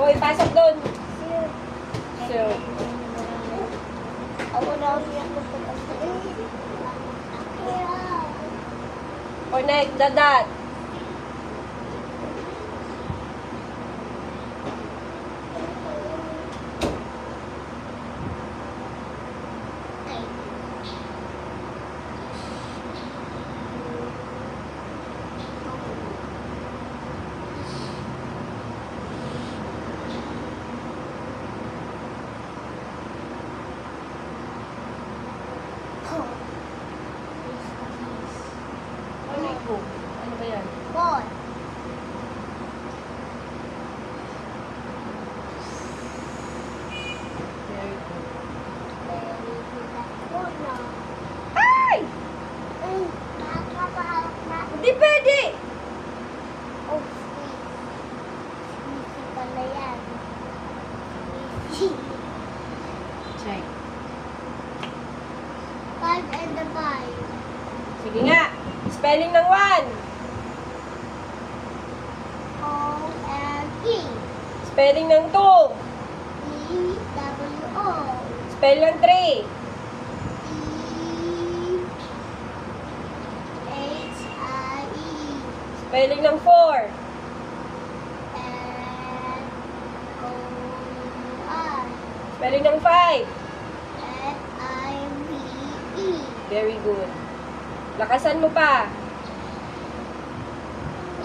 O, ipasok doon. So, connect the dot. Ano ba yan? Ball. Very good. Ay! Ay! Hindi pwede! Oh, sweet. Sweet pala yan. Check. 5 and the 5. Sige nga. Spelling ng 1. O-L-E. Spelling ng 2. E-W-O. Spelling ng 3. E-H-I-E. Spelling ng 4. N-O-R. Spelling ng 5. F-I-V-E. Very good. Lakasan mo pa.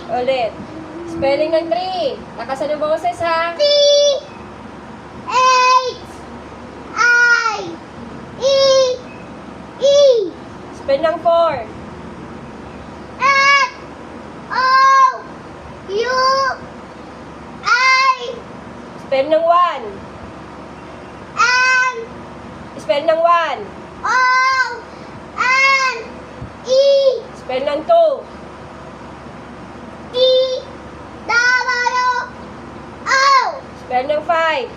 Ulit. Spelling ng 3. Lakasan ng boses ha. T H I E E. Spelling ng 4. F O U I Spelling ng 1. N Spelling ng 1. O N E Spelling ng 2. E W O Spelling ng 5.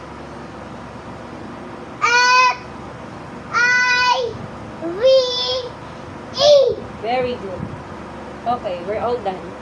F I V E. Very good. Okay, we're all done.